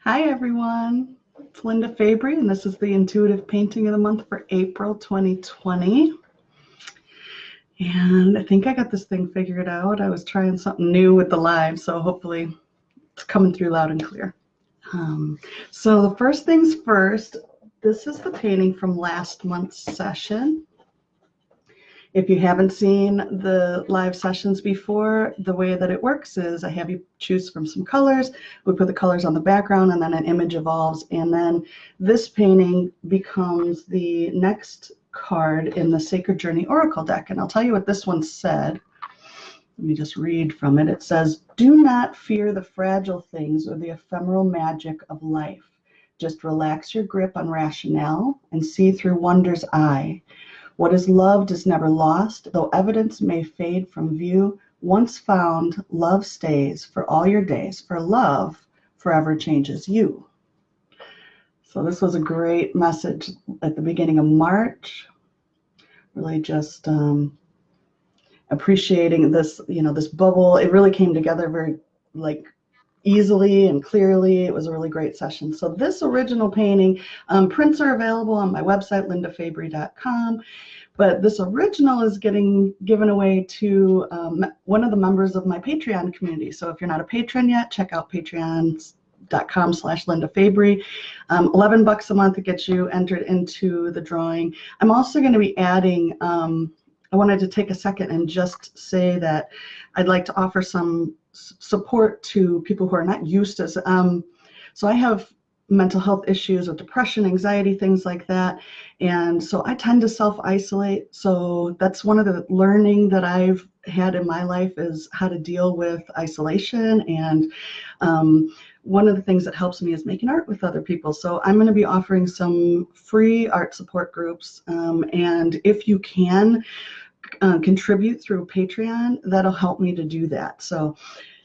Hi everyone, it's Linda Fabry and this is the Intuitive Painting of the Month for April 2020. And I think I got this thing figured out. I was trying something new with the live, so hopefully it's coming through loud and clear. So the first things first, this is the painting from last month's session. If you haven't seen the live sessions before, the way that it works is I have you choose from some colors, we put the colors on the background, and then an image evolves, and then this painting becomes the next card in the Sacred Journey Oracle deck. And I'll tell you what this one said. Let me just read from it. It says, "Do not fear the fragile things or the ephemeral magic of life. Just relax your grip on rationale and see through wonder's eye. What is loved is never lost, though evidence may fade from view. Once found, love stays for all your days, for love forever changes you." So this was a great message at the beginning of March. Really just appreciating this, this bubble. It really came together very easily and clearly. It was a really great session. So this original painting, prints are available on my website, lindafabry.com. But this original is getting given away to one of the members of my Patreon community. So if you're not a patron yet, check out patreon.com/LindaFabry. $11 a month, it gets you entered into the drawing. I'm also going to be adding, I wanted to take a second and just say that I'd like to offer some support to people who are not used to, so I have mental health issues with depression, anxiety, things like that. And so I tend to self-isolate. So that's one of the learning that I've had in my life is how to deal with isolation. And one of the things that helps me is making art with other people. So I'm going to be offering some free art support groups. And if you can contribute through Patreon, that'll help me to do that. So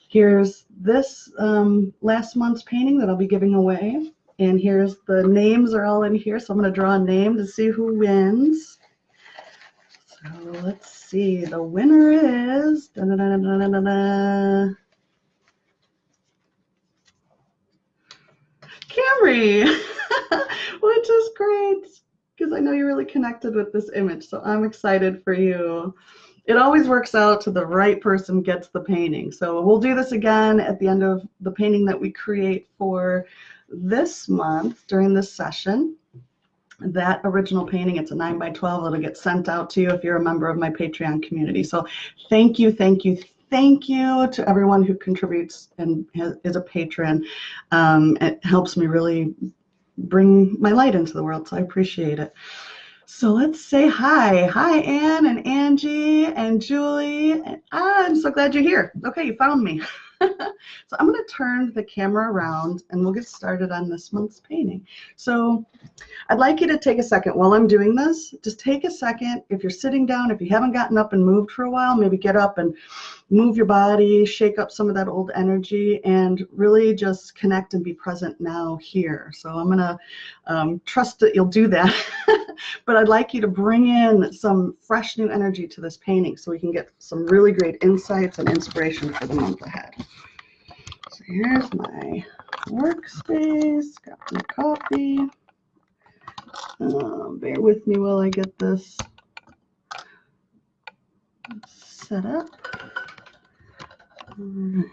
here's this last month's painting that I'll be giving away. And here's the names are all in here. So I'm going to draw a name to see who wins. So let's see. The winner is Camry, which is great because I know you're really connected with this image. So I'm excited for you. It always works out to the right person gets the painting. So we'll do this again at the end of the painting that we create for this month during this session. That original painting, it's a 9x12. It'll get sent out to you if you're a member of my Patreon community. So thank you, thank you, thank you to everyone who contributes and is a patron. It helps me really bring my light into the world, so I appreciate it. So let's say hi. Hi, Anne and Angie and Julie. I'm so glad you're here. Okay, you found me. So I'm going to turn the camera around and we'll get started on this month's painting. So I'd like you to take a second while I'm doing this. Just take a second. If you're sitting down, if you haven't gotten up and moved for a while, maybe get up and move your body, shake up some of that old energy, and really just connect and be present now here. So I'm going to trust that you'll do that. But I'd like you to bring in some fresh new energy to this painting so we can get some really great insights and inspiration for the month ahead. So here's my workspace, got my coffee. Bear with me while I get this set up. All right.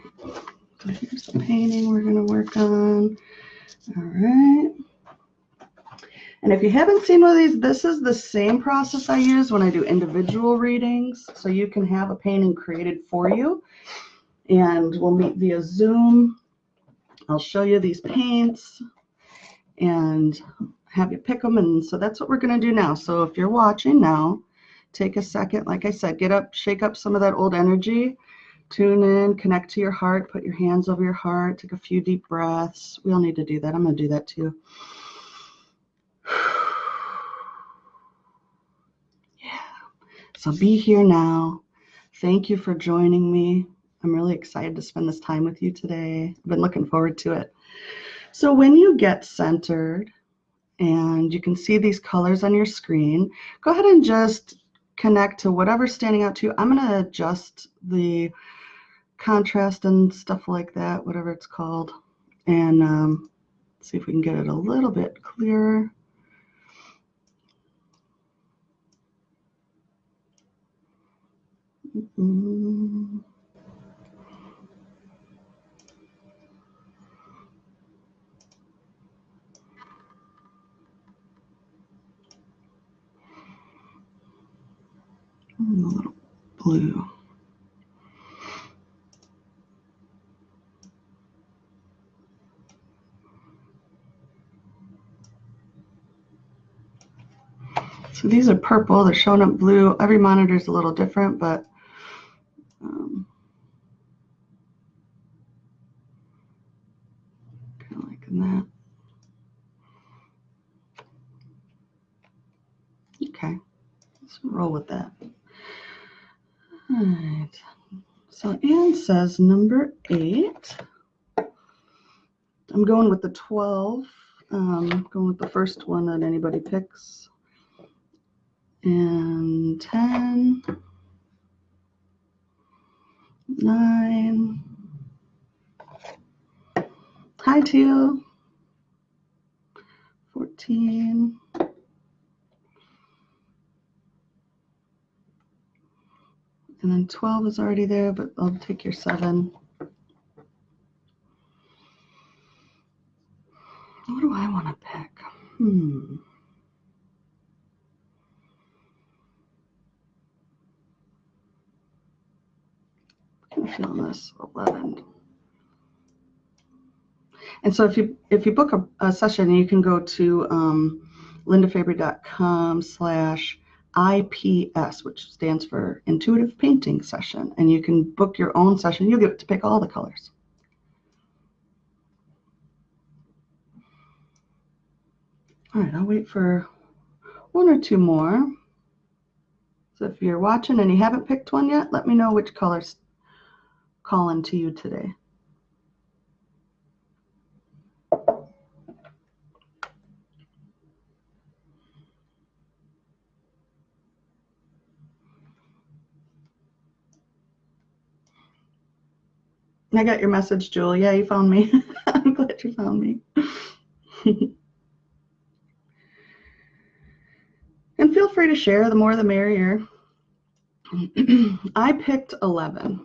So here's the painting we're going to work on. All right. And if you haven't seen one of these, this is the same process I use when I do individual readings. So you can have a painting created for you. And we'll meet via Zoom. I'll show you these paints and have you pick them. And so that's what we're going to do now. So if you're watching now, take a second. Like I said, get up, shake up some of that old energy. Tune in, connect to your heart, put your hands over your heart, take a few deep breaths. We all need to do that. I'm going to do that too. Yeah. So be here now. Thank you for joining me. I'm really excited to spend this time with you today. I've been looking forward to it. So when you get centered and you can see these colors on your screen, go ahead and just connect to whatever's standing out to you. I'm going to adjust the contrast and stuff like that, whatever it's called. And see if we can get it a little bit clearer. Mm-hmm. A little blue. So these are purple, they're showing up blue. Every monitor is a little different, but kind of liking that. Okay, let's roll with that. All right, so Anne says number 8. I'm going with the 12. Going with the first one that anybody picks. And 10, 9. Hi, Teal. 14. And then 12 is already there, but I'll take your 7. What do I want to pick? I'm feeling this 11. And so if you book a session, you can go to lindafaber.com/IPS, which stands for Intuitive Painting Session, and you can book your own session. You get to pick all the colors. All right, I'll wait for 1 or 2 more. So if you're watching and you haven't picked one yet, let me know which colors calling to you today. I got your message, Jewel. Yeah, you found me. I'm glad you found me. And feel free to share. The more the merrier. I picked 11.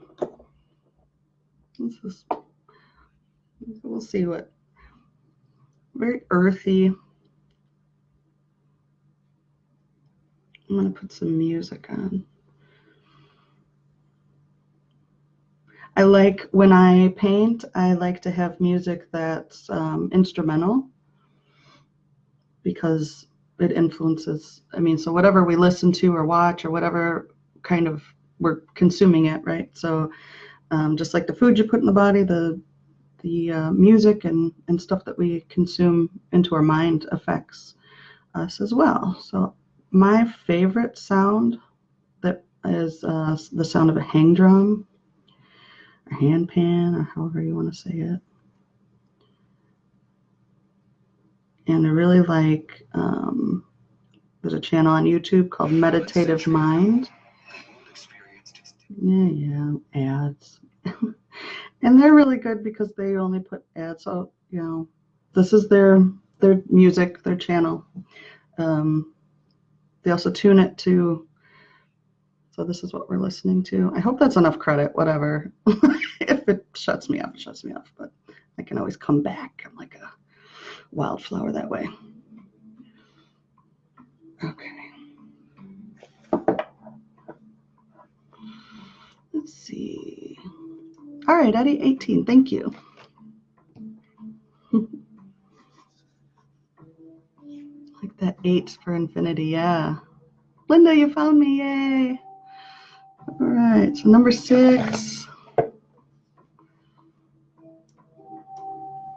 We'll see what. Very earthy. I'm going to put some music on. I like, when I paint, I like to have music that's instrumental, because it influences, so whatever we listen to or watch or whatever kind of we're consuming it, right? So just like the food you put in the body, the music and stuff that we consume into our mind affects us as well. So my favorite sound that is the sound of a hang drum, or hand pan, or however you want to say it. And I really like, there's a channel on YouTube called Meditative Mind. Yeah, ads. And they're really good because they only put ads. So, this is their music, their channel. They also tune it to, so this is what we're listening to. I hope that's enough credit, whatever. If it shuts me off, it shuts me off. But I can always come back. I'm like a wildflower that way. Okay. Let's see. All right, Eddie, 18. Thank you. Like that 8 for infinity, yeah. Linda, you found me, yay. All right, so number 6.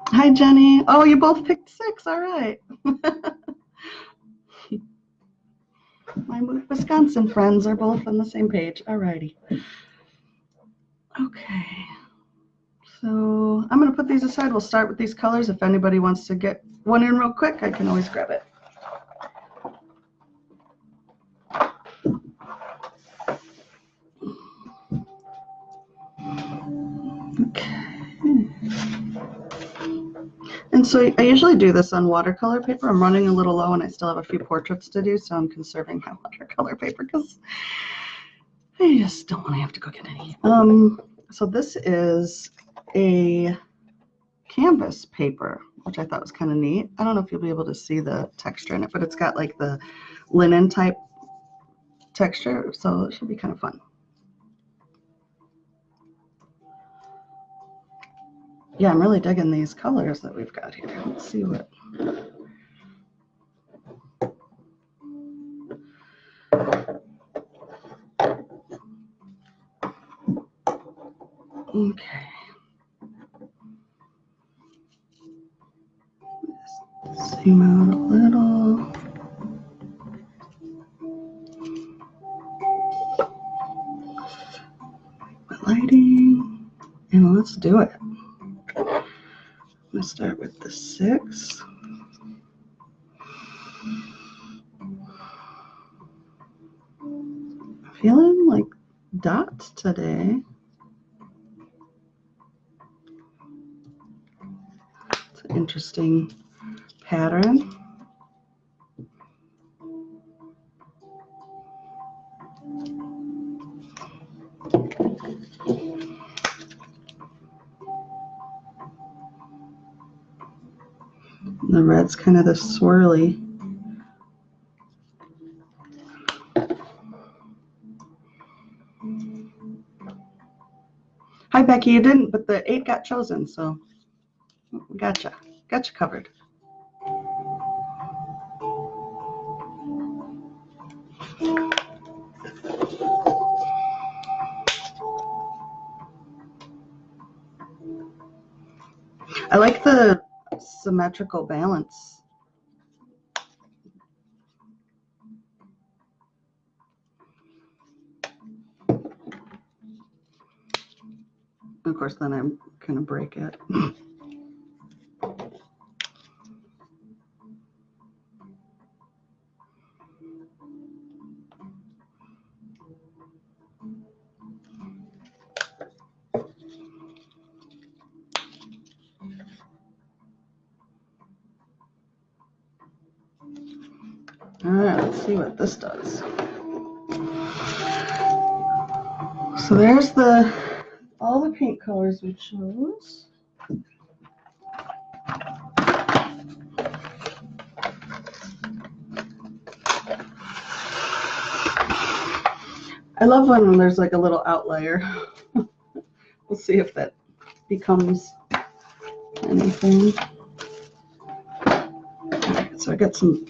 Hi, Jenny. Oh, you both picked 6, all right. My Wisconsin friends are both on the same page, all righty. Okay, so I'm gonna put these aside. We'll start with these colors. If anybody wants to get one in real quick, I can always grab it. Okay. And so I usually do this on watercolor paper. I'm running a little low and I still have a few portraits to do, so I'm conserving my watercolor paper because I just don't want to have to go get any. So this is a canvas paper, which I thought was kind of neat. I don't know if you'll be able to see the texture in it, but it's got like the linen type texture, so it should be kind of fun. Yeah, I'm really digging these colors that we've got here. Let's see what. Okay. Zoom out a little. Lighting, and let's do it. I'm gonna start with the 6. Feeling like dots today. It's an interesting pattern. The red's kind of the swirly. Hi, Becky. You didn't, but the 8 got chosen, so gotcha. Got you covered. I like the symmetrical balance. Of course, then I'm going to break it. All right, let's see what this does. So there's all the paint colors we chose. I love when there's like a little outlier. We'll see if that becomes anything. All right, so I got some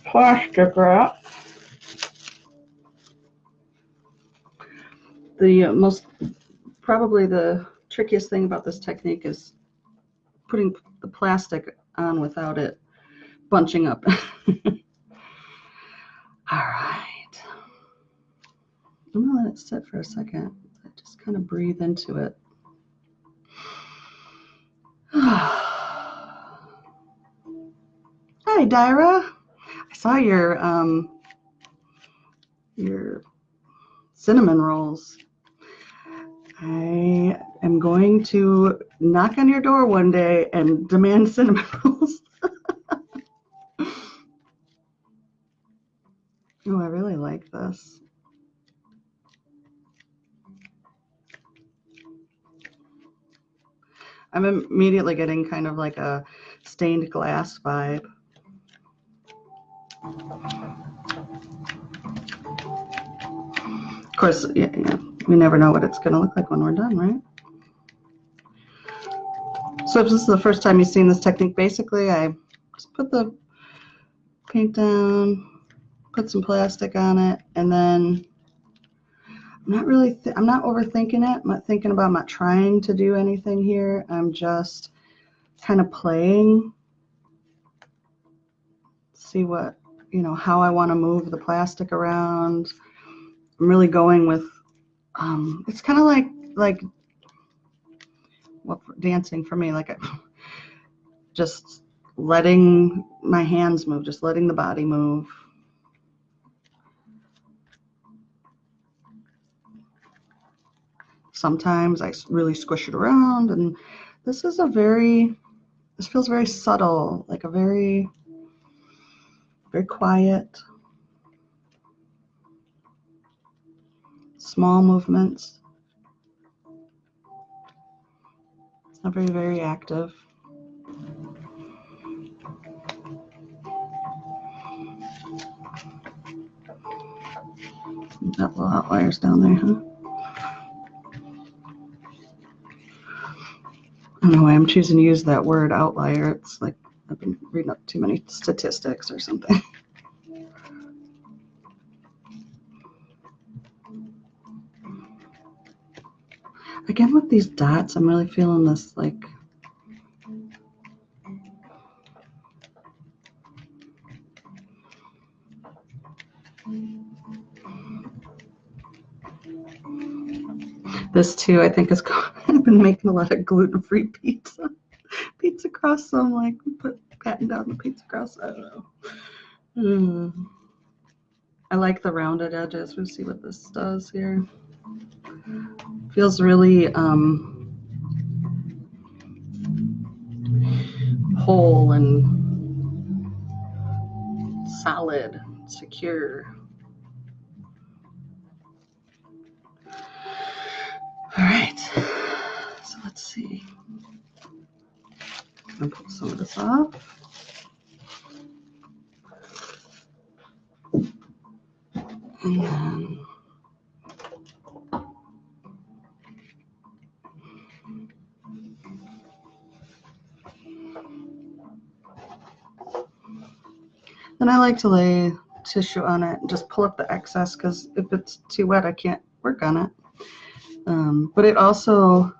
plastic wrap. Probably the trickiest thing about this technique is putting the plastic on without it bunching up. All right. I'm gonna let it sit for a second. I just kind of breathe into it. Hi, Dyra. I saw your cinnamon rolls. I am going to knock on your door one day and demand cinnamon rolls. Oh, I really like this. I'm immediately getting kind of like a stained glass vibe. Of course, yeah, we never know what it's going to look like when we're done, right? So if this is the first time you've seen this technique, basically I just put the paint down, put some plastic on it, and then I'm not overthinking it. I'm not thinking about, I'm not trying to do anything here. I'm just kind of playing, see what, how I want to move the plastic around. I'm really going with, it's kind of like dancing for me, like just letting my hands move, just letting the body move. Sometimes I really squish it around, and this is a very This feels very subtle, like a very, very quiet, small movements. It's not very, very active. Got little outliers down there, huh? I don't know why I'm choosing to use that word outlier. It's like I've been reading up too many statistics or something. Again, with these dots, I'm really feeling this like this too, I think is I've been making a lot of gluten-free pizza crust, so I'm like patting down the pizza crust. I don't know. I like the rounded edges. We'll see what this does here. Feels really whole and solid, secure. All right, so let's see. I'm gonna pull some of this off. And then I like to lay tissue on it and just pull up the excess, because if it's too wet, I can't work on it. But it also,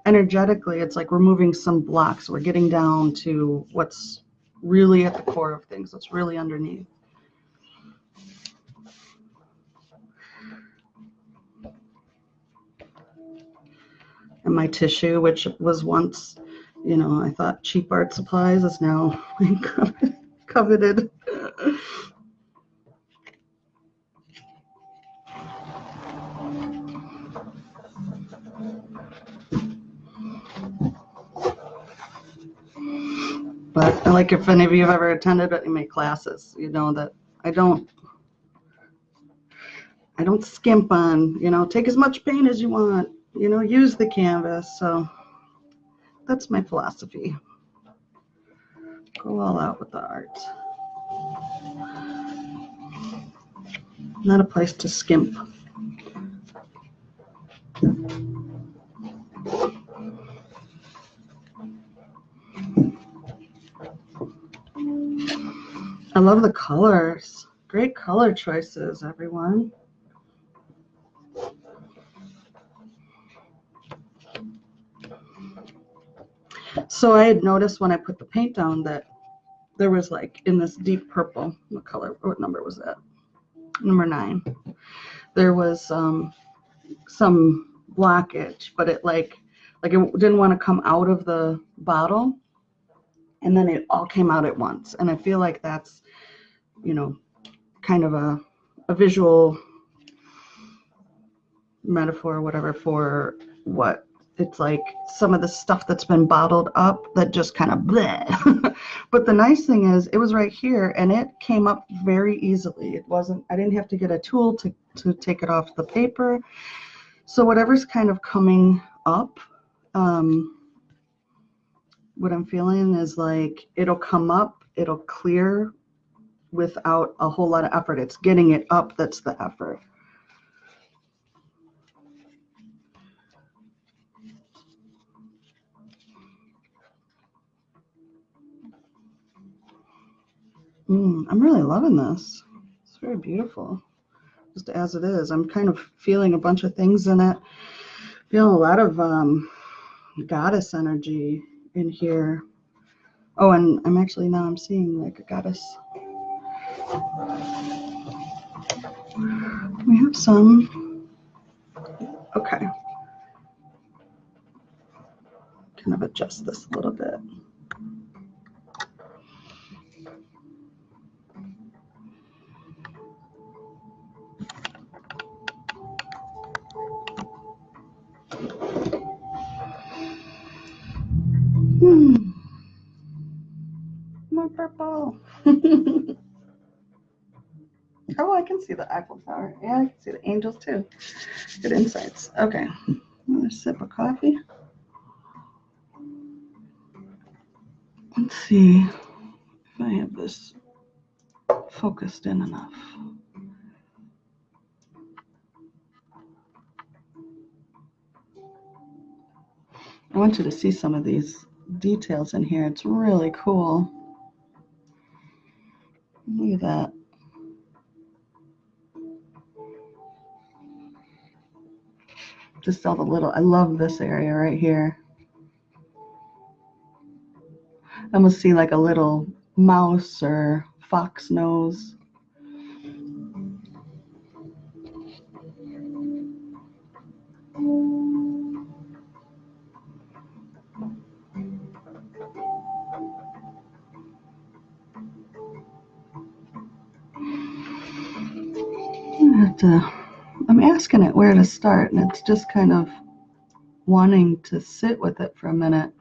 energetically, it's like removing some blocks. We're getting down to what's really at the core of things, what's really underneath. And my tissue, which was once, you know, I thought cheap art supplies, is now coveted. But like, if any of you have ever attended any of my classes, you know that I don't skimp on, you know, take as much paint as you want, you know, use the canvas. So that's my philosophy. Go all out with the art. Not a place to skimp. I love the colors. Great color choices, everyone. So I had noticed when I put the paint down that there was, like, in this deep purple, what number was that? Number 9. There was some blockage, but it like it didn't want to come out of the bottle, and then it all came out at once. And I feel like that's, you know, kind of a visual metaphor or whatever for what it's like, some of the stuff that's been bottled up that just kind of bleh. But the nice thing is it was right here and it came up very easily. It wasn't, I didn't have to get a tool to take it off the paper. So whatever's kind of coming up, what I'm feeling is like it'll come up, it'll clear without a whole lot of effort. It's getting it up that's the effort. I'm really loving this. It's very beautiful, just as it is. I'm kind of feeling a bunch of things in it. Feeling a lot of goddess energy in here. Oh, and I'm seeing like a goddess. We have some. Okay. Kind of adjust this a little bit. purple. Oh, I can see the Eiffel Tower. Yeah, I can see the angels too. Good insights. Okay, another sip of coffee. Let's see if I have this focused in enough. I want you to see some of these details in here. It's really cool. Look at that. Just all the little, I love this area right here. I almost see like a little mouse or fox nose. I'm asking it where to start, and it's just kind of wanting to sit with it for a minute.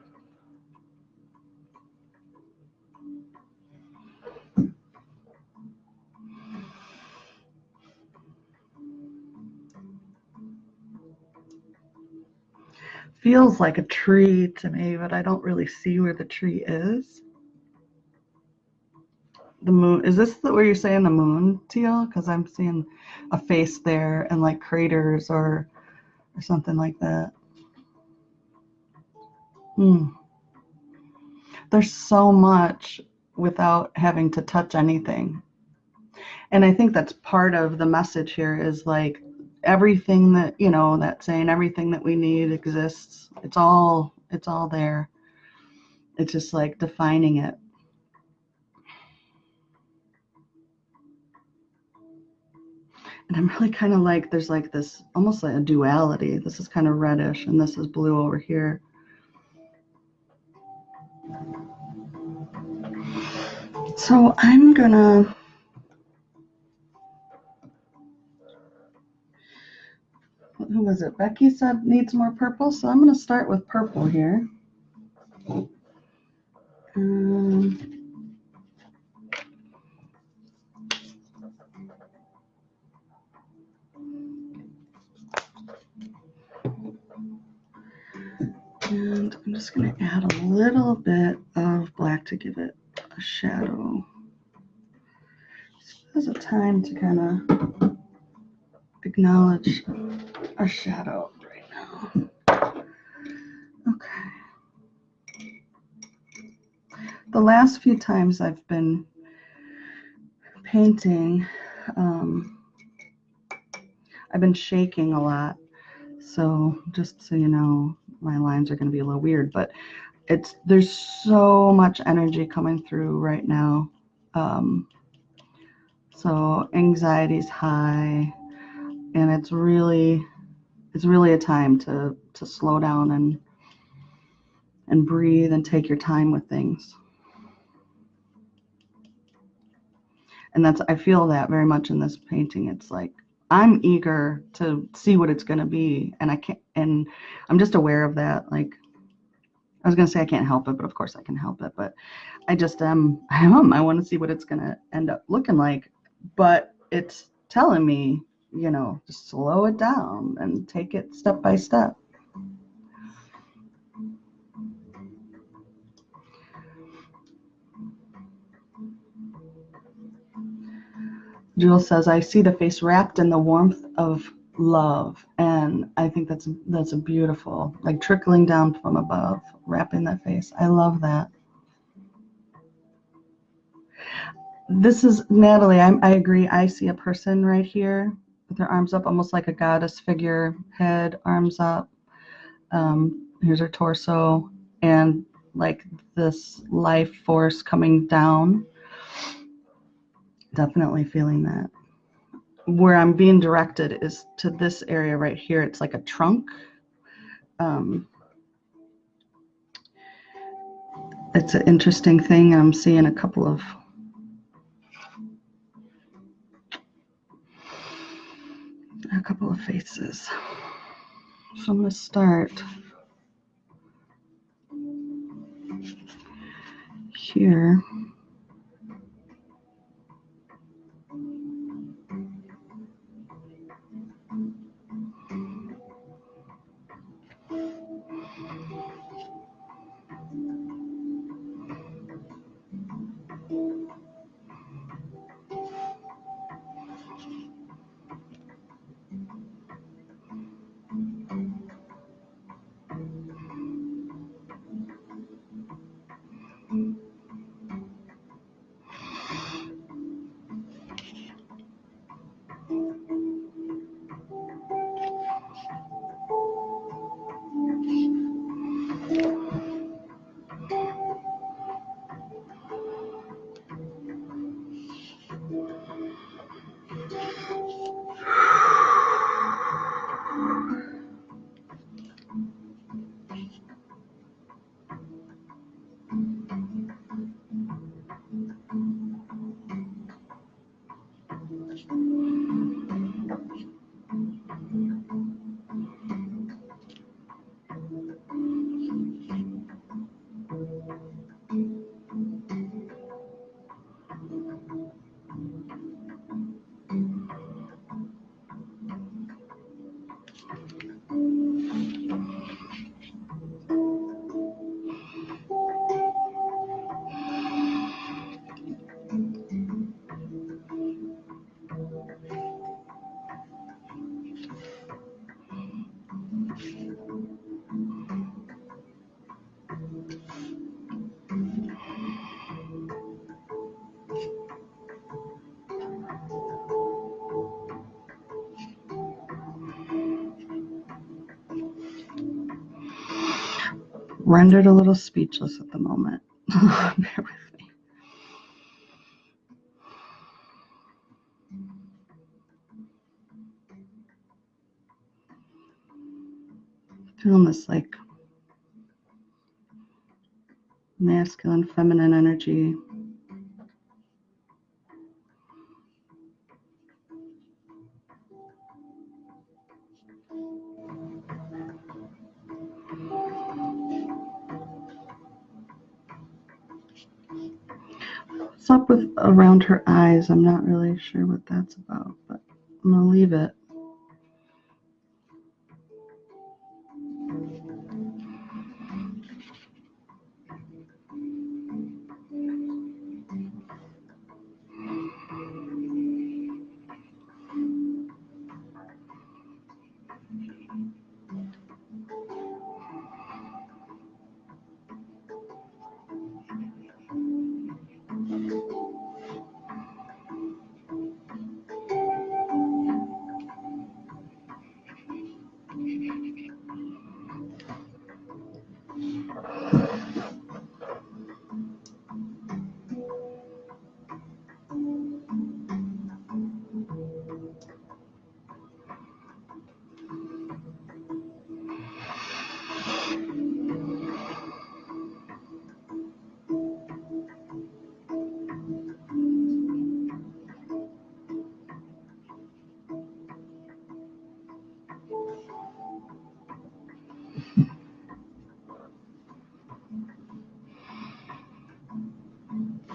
Feels like a tree to me, but I don't really see where the tree is. The moon, is this where you're saying the moon, Teal? Because I'm seeing a face there and like craters or something like that. There's so much without having to touch anything. And I think that's part of the message here is like everything that, you know, that saying everything that we need exists. It's all there. It's just like defining it. And I'm really kind of like, there's like this, almost like a duality. This is kind of reddish and this is blue over here. So I'm gonna, who was it? Becky said needs more purple. So I'm gonna start with purple here. And I'm just going to add a little bit of black to give it a shadow. So there's a time to kind of acknowledge our shadow right now. Okay. The last few times I've been painting, I've been shaking a lot. So just so you know, my lines are going to be a little weird, but there's so much energy coming through right now. So anxiety's high, and it's really a time to slow down and breathe and take your time with things. And I feel that very much in this painting. It's like I'm eager to see what it's going to be, and I'm just aware of that. Like, I was going to say I can't help it, but of course I can help it. But I just am. I want to see what it's going to end up looking like. But it's telling me, you know, just slow it down and take it step by step. Jewel says, I see the face wrapped in the warmth of love. And I think that's a beautiful, like trickling down from above, wrapping that face. I love that. This is Natalie. I agree. I see a person right here with their arms up, almost like a goddess figure, head, arms up. Here's her torso, and like this life force coming down. Definitely feeling that. Where I'm being directed is to this area right here. It's like a trunk. It's an interesting thing. I'm seeing a couple of faces. So I'm going to start here. Rendered a little speechless at the moment. Bear with me. Feeling this like masculine, feminine energy. What's up with around her eyes? I'm not really sure what that's about, but I'm gonna leave it.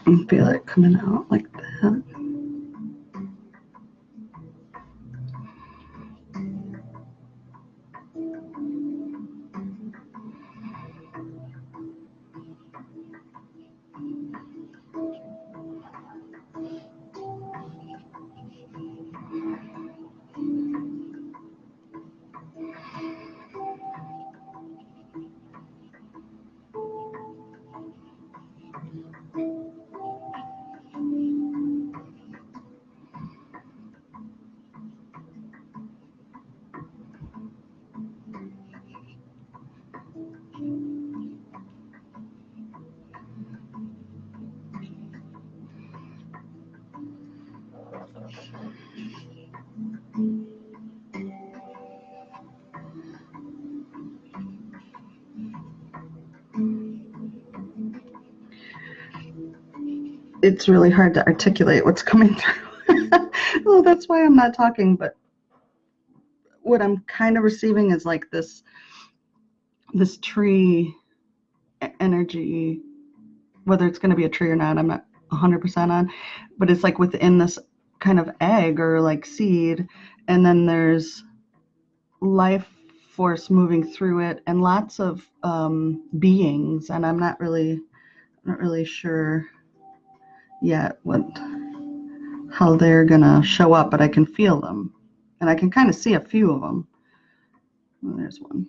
And feel it coming out like that. It's really hard to articulate what's coming through. Well, that's why I'm not talking, but what I'm kind of receiving is like this tree energy, whether it's going to be a tree or not, I'm not 100% on, but it's like within this kind of egg or like seed, and then there's life force moving through it and lots of beings, and I'm not really sure yet how they're gonna show up, but I can feel them, and I can kind of see a few of them. Oh, there's one.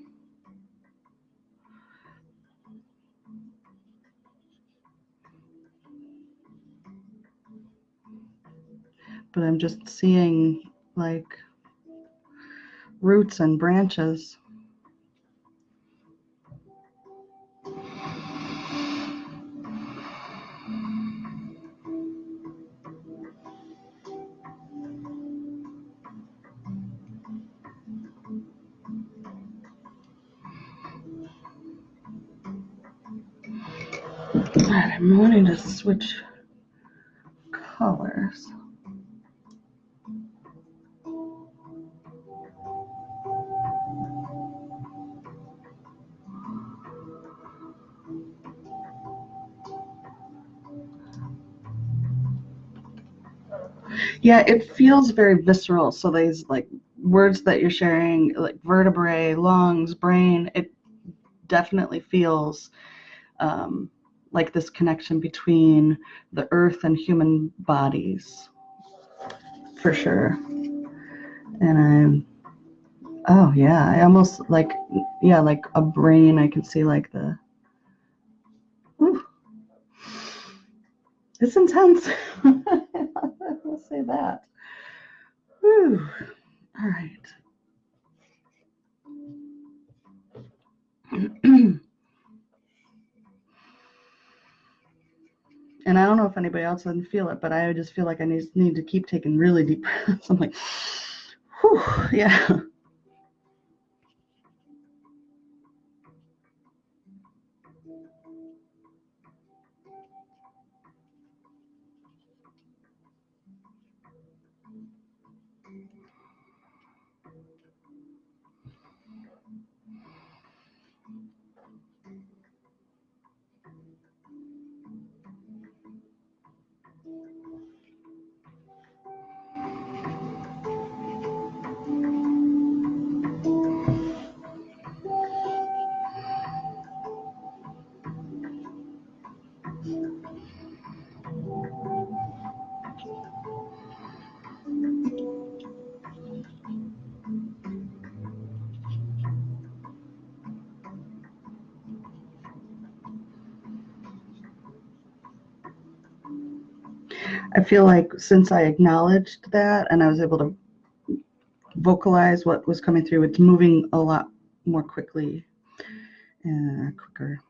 But I'm just seeing like roots and branches. All right, I'm wanting to switch colors. Yeah, it feels very visceral. So these like words that you're sharing, like vertebrae, lungs, brain, it definitely feels like this connection between the earth and human bodies, for sure. And oh yeah, I almost like, yeah, like a brain. I can see like the, whew, it's intense. I'll say that. Whew. All right. And I don't know if anybody else doesn't feel it, but I just feel like I need to keep taking really deep breaths. I'm like, whew, yeah. I feel like since I acknowledged that and I was able to vocalize what was coming through, it's moving a lot more quickly and quicker.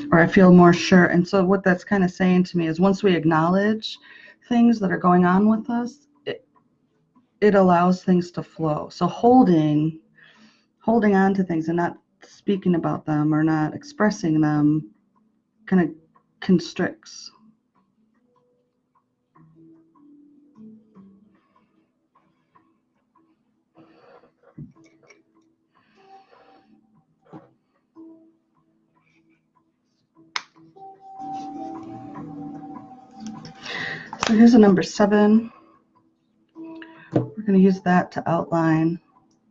Or I feel more sure. And so what that's kind of saying to me is once we acknowledge things that are going on with us, it allows things to flow. So holding on to things and not speaking about them or not expressing them kind of constricts. So here's a number 7. We're going to use that to outline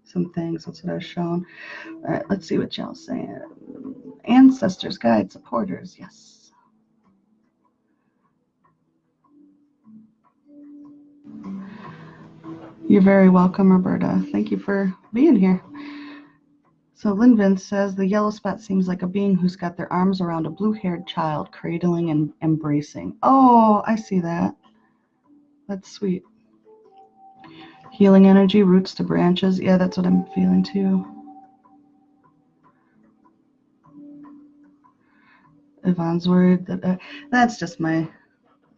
some things. That's what I was shown. All right, let's see what y'all saying. Ancestors, guides, supporters, yes. You're very welcome, Roberta. Thank you for being here. So Linvin says the yellow spot seems like a being who's got their arms around a blue-haired child, cradling and embracing. Oh, I see that. That's sweet. Healing energy, roots to branches. Yeah, that's what I'm feeling too. Yvonne's worried that that's just my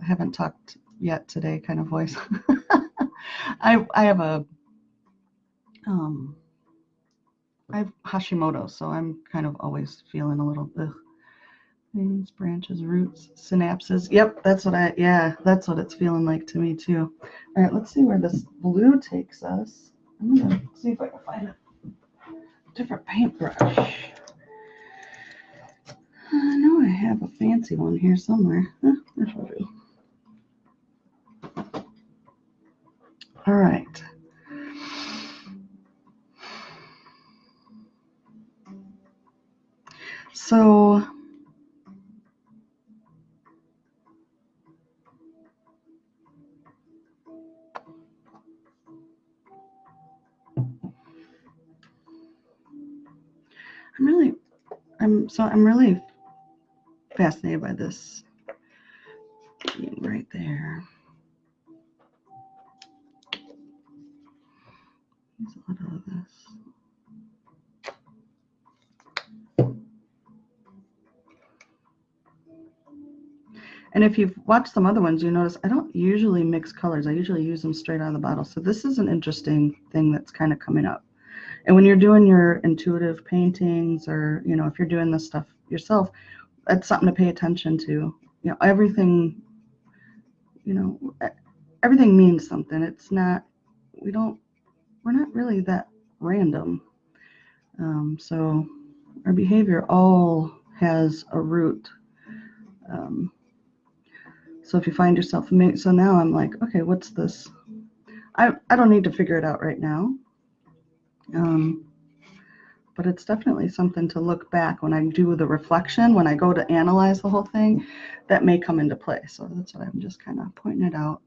I haven't talked yet today kind of voice. I have a I have Hashimoto, so I'm kind of always feeling a little veins, branches, roots, synapses. Yep, that's what that's what it's feeling like to me too. All right, let's see where this blue takes us. I'm gonna see if I can find a different paintbrush. I know I have a fancy one here somewhere. That'll do. All right. So I'm really fascinated by this being right there. There's a little of this. And if you've watched some other ones, you notice I don't usually mix colors. I usually use them straight out of the bottle. So this is an interesting thing that's kind of coming up. And when you're doing your intuitive paintings, or, you know, if you're doing this stuff yourself, that's something to pay attention to. You know, everything, you know, everything means something. It's not, we're not really that random. So our behavior all has a root. So if you find yourself, so now I'm like, okay, what's this? I don't need to figure it out right now. But it's definitely something to look back when I do the reflection, when I go to analyze the whole thing, that may come into play. So that's what I'm just kind of pointing it out.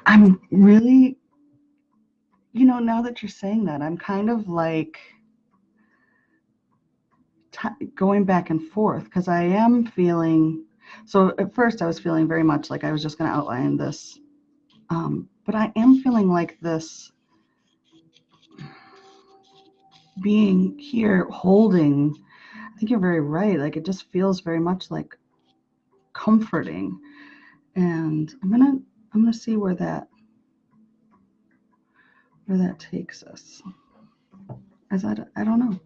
I'm really, you know, now that you're saying that, I'm kind of like going back and forth, because I am feeling, so at first I was feeling very much like I was just going to outline this. But I am feeling like this being here holding, I think you're very right. Like it just feels very much like comforting. And I'm gonna see where that takes us. As I don't know.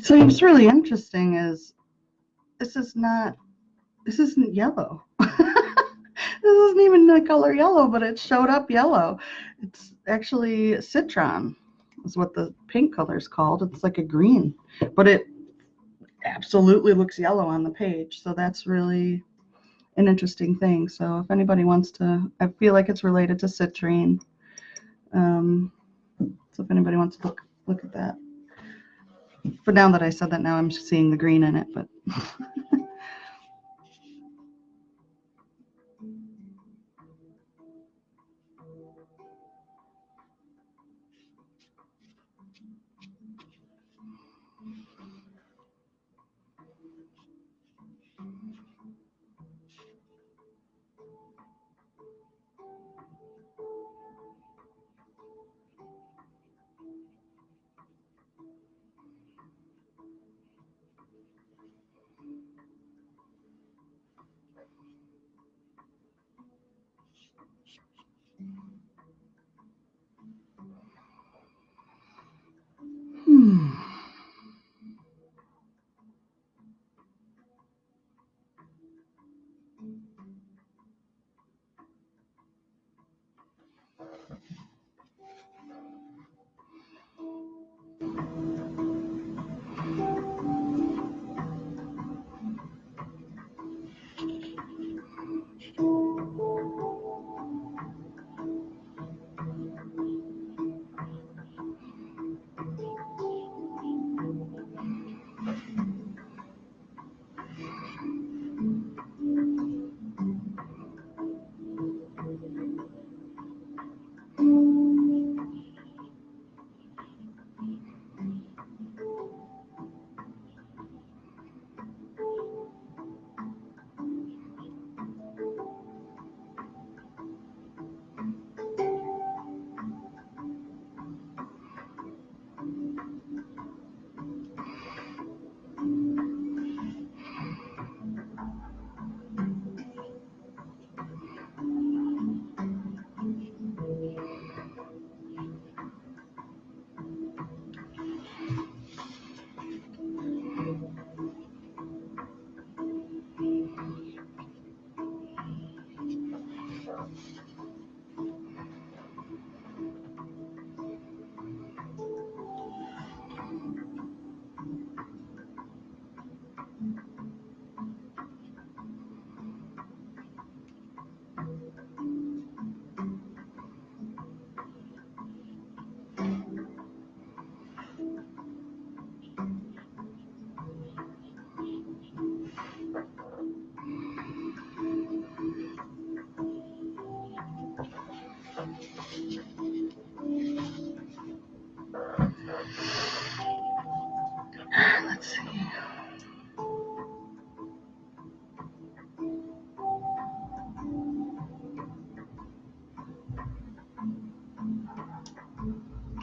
So what's really interesting is this isn't yellow. This isn't even the color yellow, but it showed up yellow. It's actually citron, is what the pink color is called. It's like a green, but it absolutely looks yellow on the page. So that's really an interesting thing. So if anybody wants to, I feel like it's related to citrine. So if anybody wants to look at that. But now that I said that, now I'm seeing the green in it, but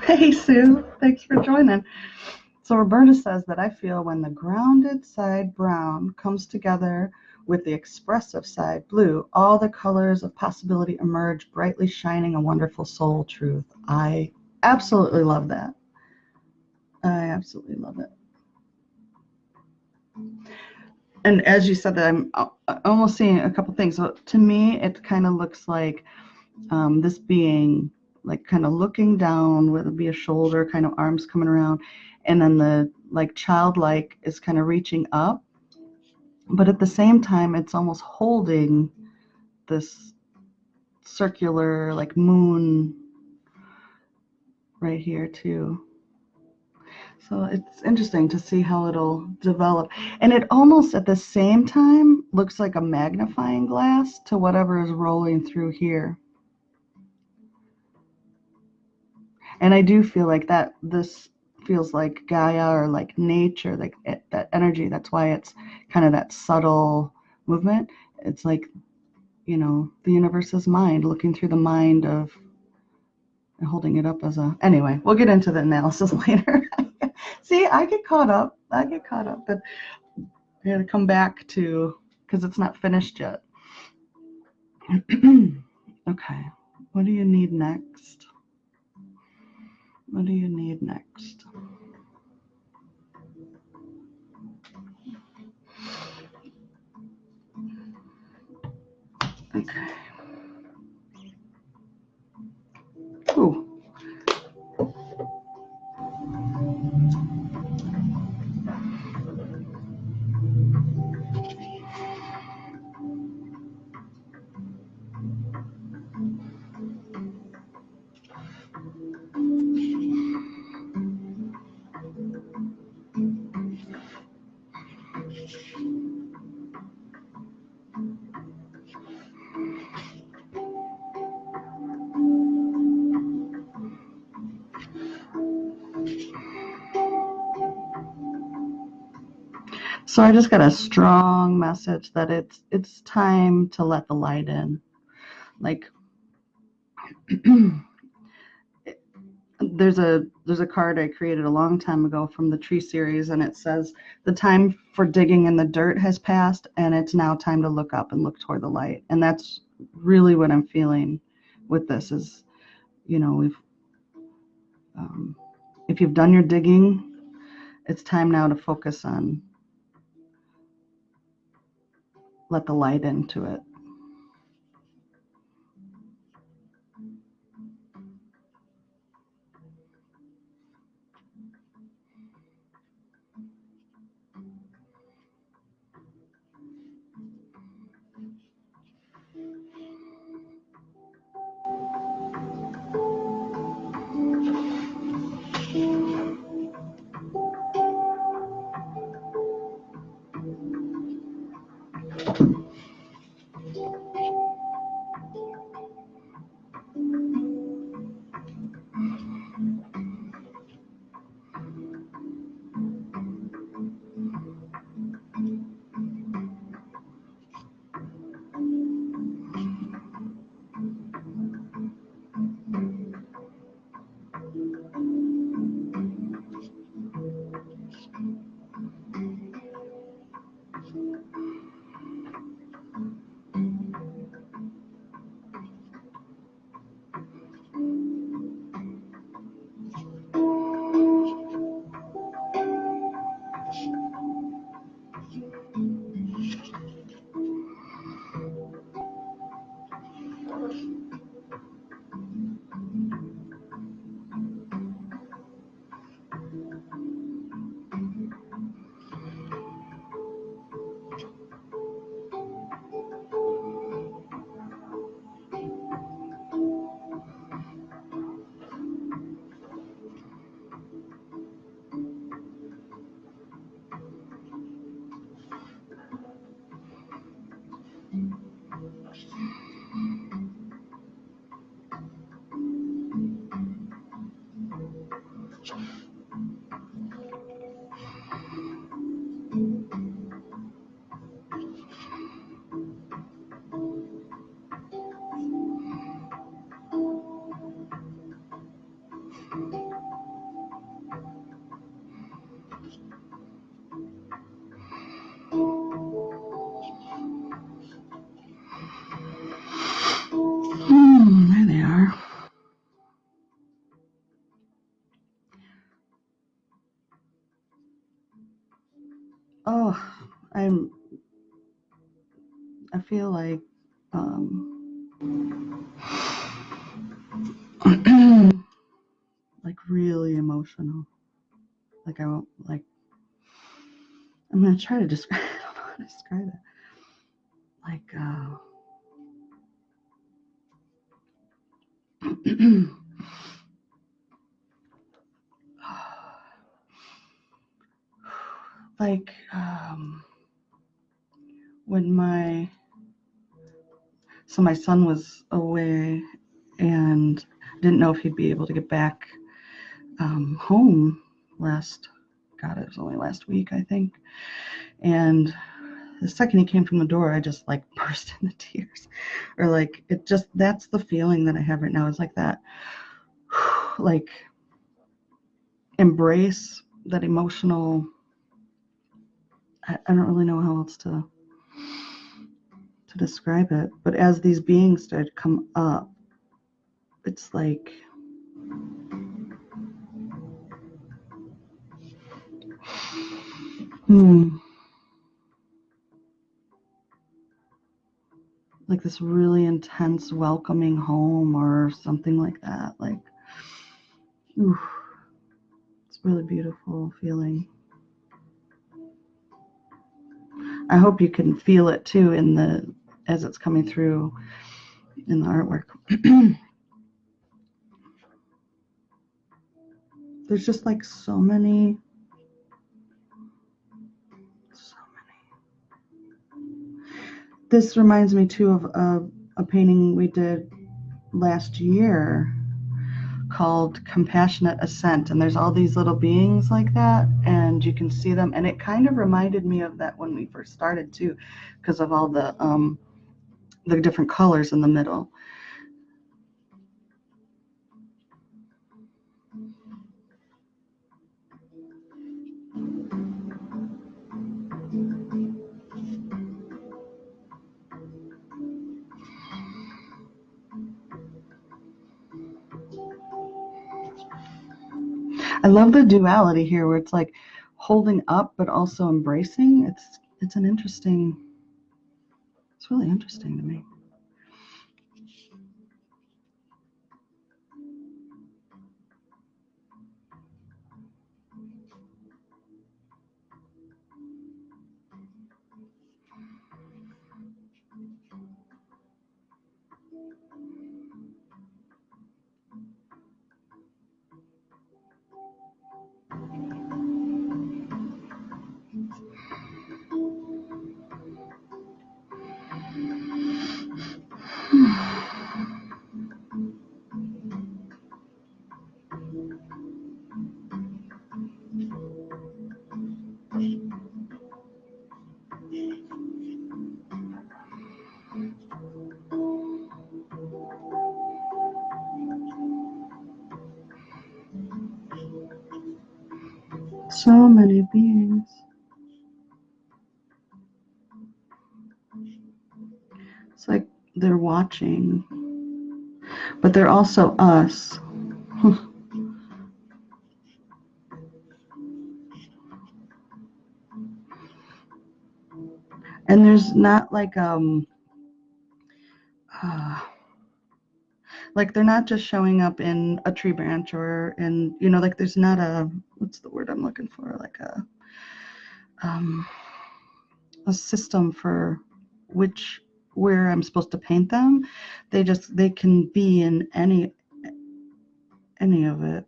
Hey, Sue. Thanks for joining. So Roberta says that I feel when the grounded side brown comes together with the expressive side blue, all the colors of possibility emerge, brightly shining a wonderful soul truth. I absolutely love that. I absolutely love it. And as you said that, I'm almost seeing a couple things. So to me, it kind of looks like this being like kind of looking down, whether it be a shoulder, kind of arms coming around, and then the like childlike is kind of reaching up. But at the same time, it's almost holding this circular like moon right here too. So it's interesting to see how it'll develop. And it almost at the same time looks like a magnifying glass to whatever is rolling through here. And I do feel like that this feels like Gaia or like nature, like that energy. That's why it's kind of that subtle movement. It's like, the universe's mind, looking through the mind of and holding it up as a. Anyway, we'll get into the analysis later. See, I get caught up, but I got to come back to, because it's not finished yet. Okay, what do you need next? What do you need next? Okay. Ooh. So I just got a strong message that it's time to let the light in. Like there's a card I created a long time ago from the tree series, and it says the time for digging in the dirt has passed and it's now time to look up and look toward the light. And that's really what I'm feeling with this is, we've if you've done your digging, it's time now to focus on let the light into it. There they are. Oh, I feel like like really emotional. Like I'm gonna try to describe. I don't know how to describe it. Like like when my son was away and didn't know if he'd be able to get back home it was only last week, I think. And the second he came from the door, I just like burst into tears. Or like, that's the feeling that I have right now, is like that, like embrace, that emotional, I don't really know how else to describe it. But as these beings start to come up, it's like, like this really intense welcoming home or something like that. Like, oof, it's really beautiful feeling. I hope you can feel it too as it's coming through in the artwork. There's just like so many. This reminds me too of a painting we did last year called Compassionate Ascent, and there's all these little beings like that, and you can see them, and it kind of reminded me of that when we first started too, because of all the different colors in the middle. I love the duality here, where it's like holding up but also embracing. It's really interesting to me. So many beings. It's like they're watching, but they're also us. And there's not like like they're not just showing up in a tree branch or in, like there's not what's the word I'm looking for, like a system for where I'm supposed to paint them. They can be in any of it.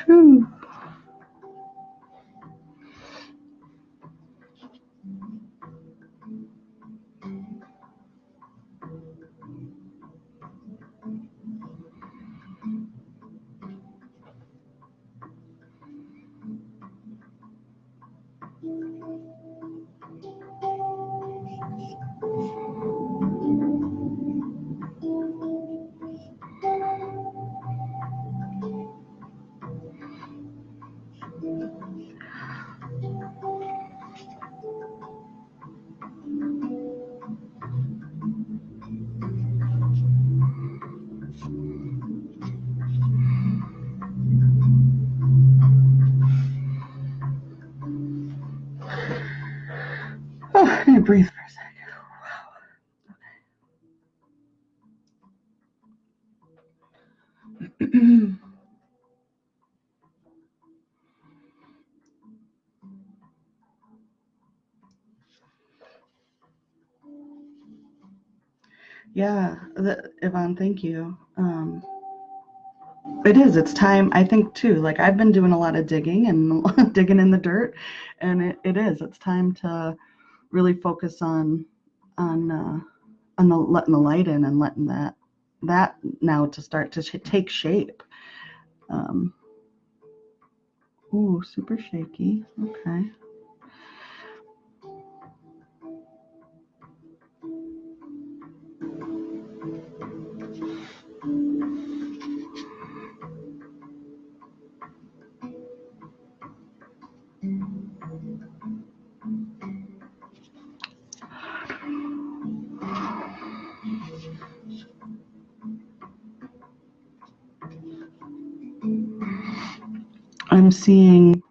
Whew. breathe for a second. Wow. Yeah, Yvonne, thank you. It's time, I think too, like I've been doing a lot of digging and digging in the dirt, and it's time to really focus on the letting the light in and letting that now to start to take shape. Ooh, super shaky. Okay. I'm seeing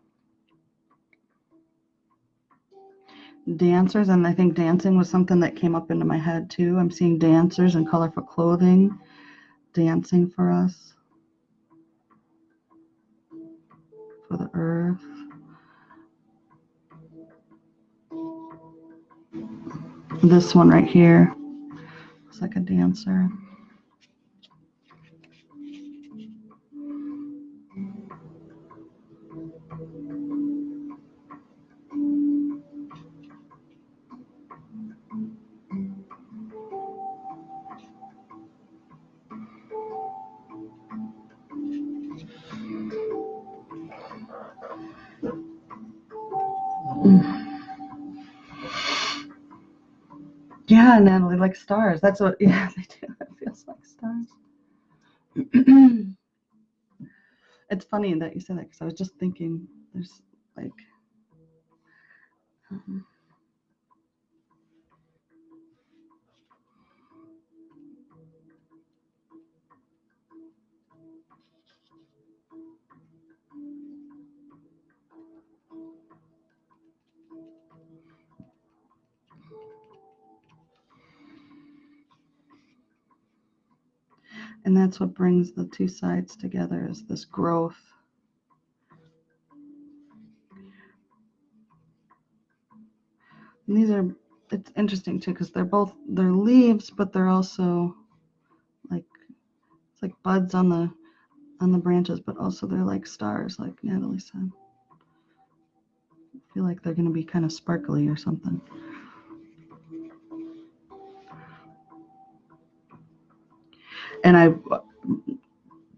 dancers, and I think dancing was something that came up into my head too. I'm seeing dancers in colorful clothing dancing for us, for the earth. This one right here looks like a dancer. Yeah, Natalie, like stars. That's what, yeah, they do. It feels like stars. It's funny that you said that because I was just thinking there's like, um, and that's what brings the two sides together is this growth. And these are, it's interesting too because they're leaves, but they're also like, it's like buds on the branches, but also they're like stars, like Natalie said. I feel like they're going to be kind of sparkly or something. And I'm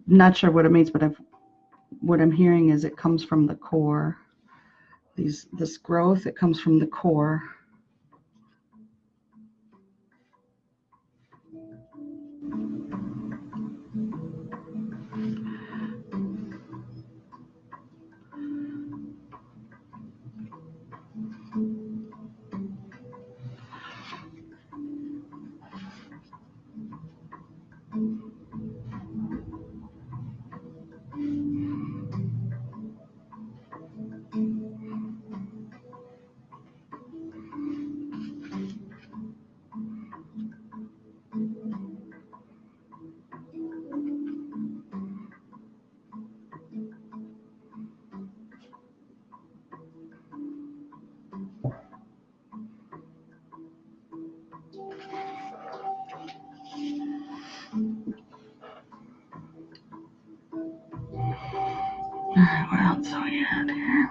not sure what it means, but what I'm hearing is it comes from the core. This growth, it comes from the core. All right, what else do we had here?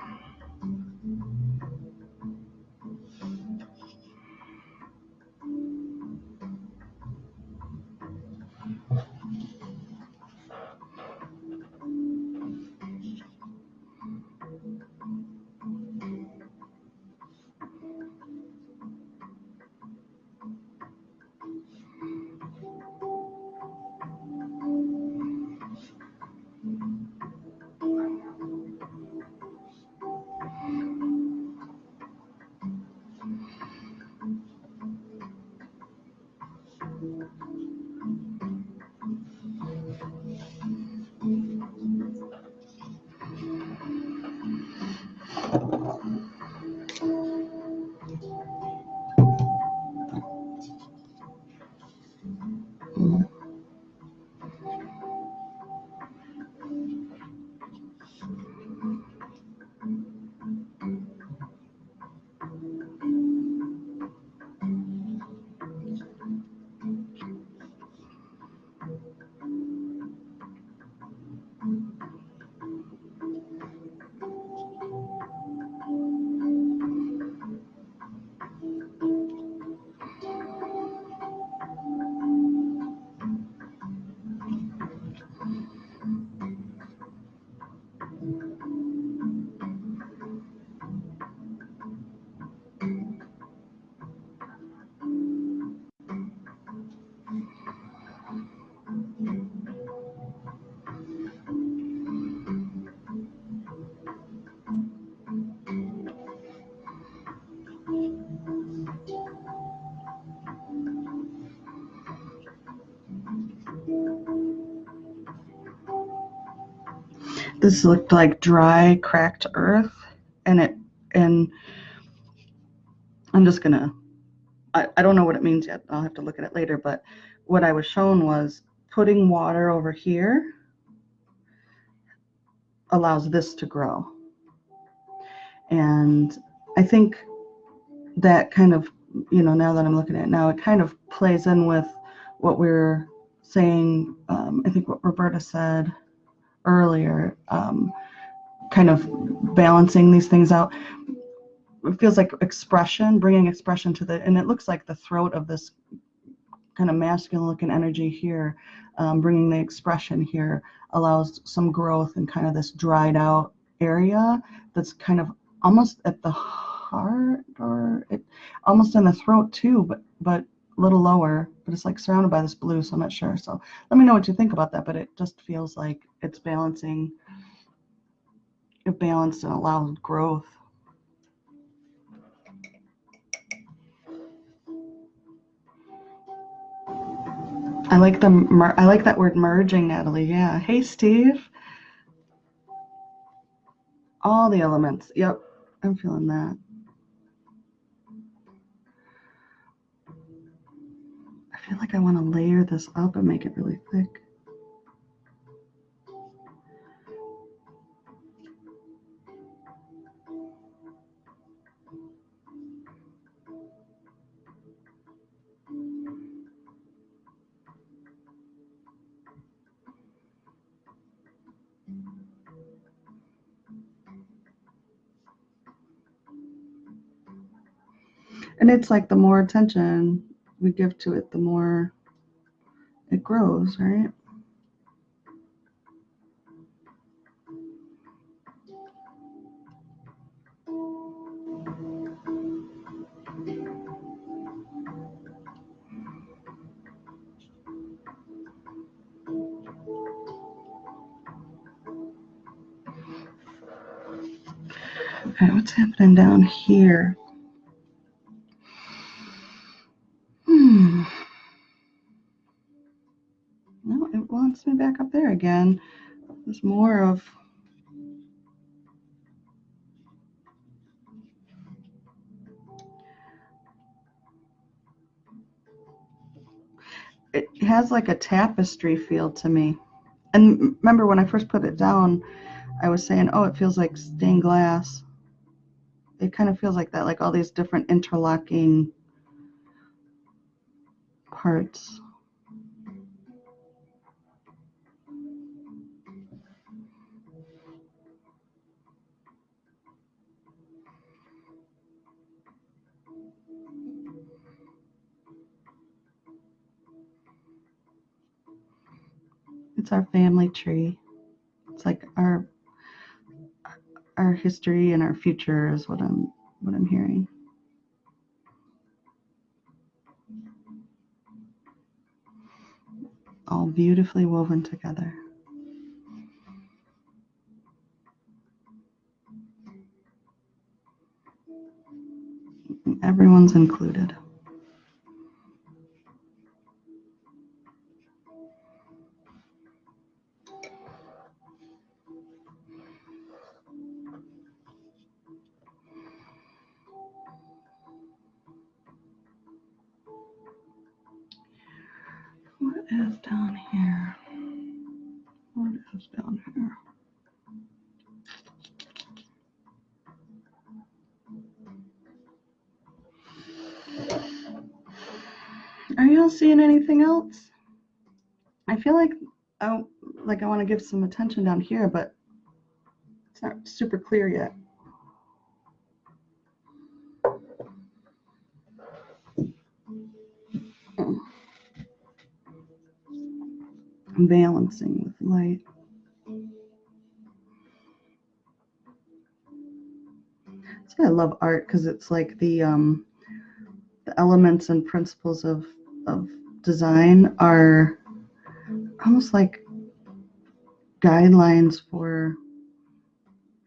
This looked like dry, cracked earth, and I'm just gonna, I don't know what it means yet. I'll have to look at it later, but what I was shown was putting water over here allows this to grow. And I think that kind of, now that I'm looking at it now, it kind of plays in with what we're saying. I think what Roberta said earlier, kind of balancing these things out. It feels like expression, bringing expression to and it looks like the throat of this kind of masculine looking energy here, bringing the expression here allows some growth in kind of this dried out area that's kind of almost at the heart, or almost in the throat too, but a little lower, but it's like surrounded by this blue, so I'm not sure. So let me know what you think about that, but it just feels like it's balancing, it balanced and allowed growth. I like that word merging, Natalie. Yeah. Hey, Steve. All the elements. Yep. I'm feeling that. I feel like I want to layer this up and make it really thick. And it's like the more attention we give to it, the more it grows, right? Okay, what's happening down here? No, it wants me back up there again. There's more of... It has like a tapestry feel to me. And remember when I first put it down, I was saying, oh, it feels like stained glass. It kind of feels like that, like all these different interlocking parts. It's our family tree. It's like our history and our future is what I'm hearing. All beautifully woven together. Everyone's included. What is down here? What is down here? Are y'all seeing anything else? I feel like I want to give some attention down here, but it's not super clear yet. I'm balancing with light. That's why I love art, because it's like the elements and principles of design are almost like guidelines for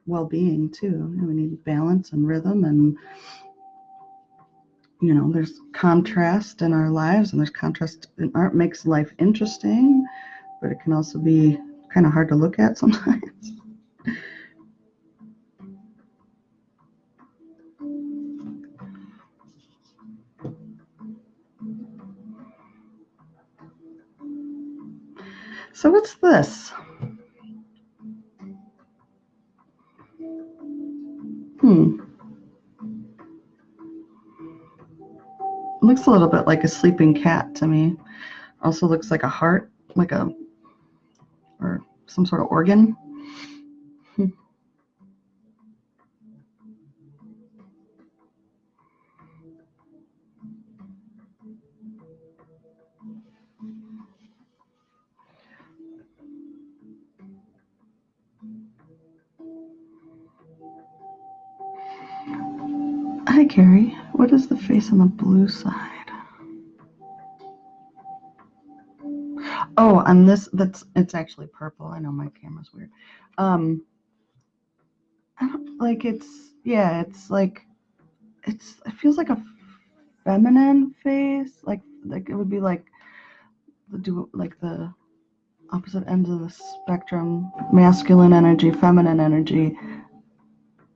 well-being too. We need balance and rhythm, and there's contrast in our lives, and there's contrast in art. Makes life interesting, but it can also be kind of hard to look at sometimes. So what's this? Looks a little bit like a sleeping cat to me. Also looks like a heart, or some sort of organ. Hi, Carrie. What is the face on the blue side? Oh, on this, it's actually purple. I know my camera's weird. I don't, like it feels like a feminine face, like it would be like the opposite ends of the spectrum, masculine energy, feminine energy.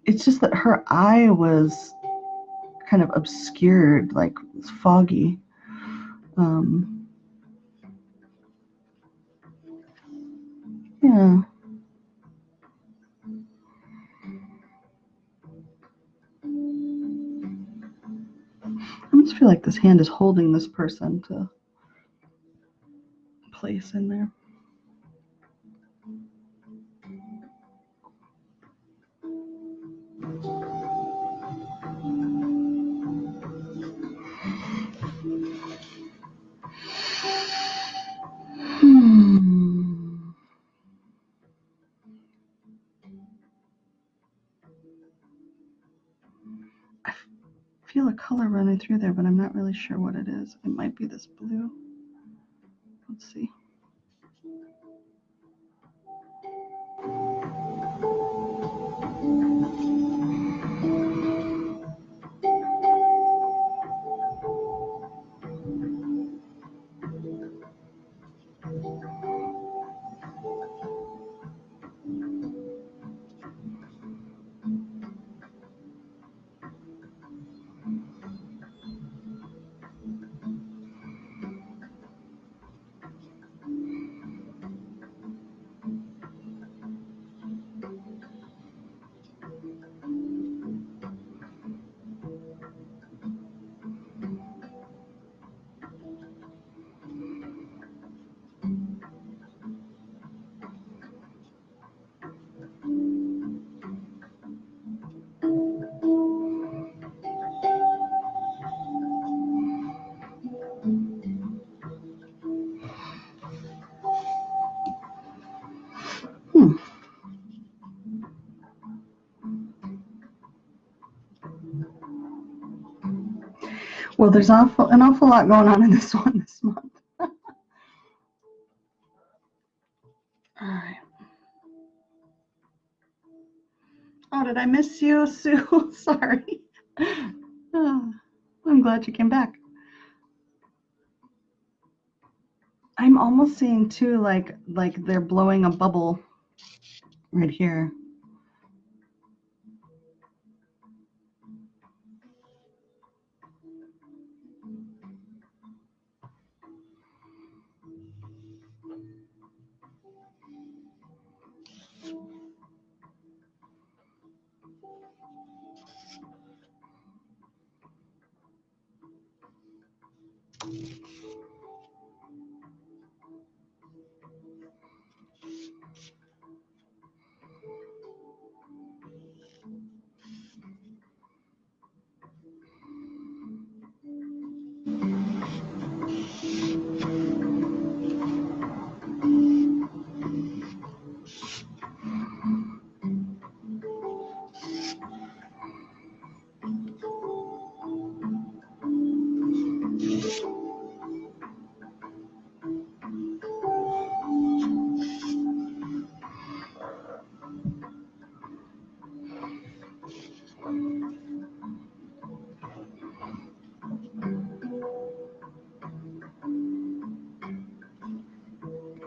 It's just that her eye was kind of obscured, like foggy. Yeah. I just feel like this hand is holding this person to place in there. I feel a color running through there, but I'm not really sure what it is. It might be this blue. Let's see. Well, there's an awful lot going on in this one this month. All right. Oh, did I miss you, Sue? Sorry. Oh, I'm glad you came back. I'm almost seeing too, like they're blowing a bubble right here.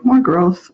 More growth.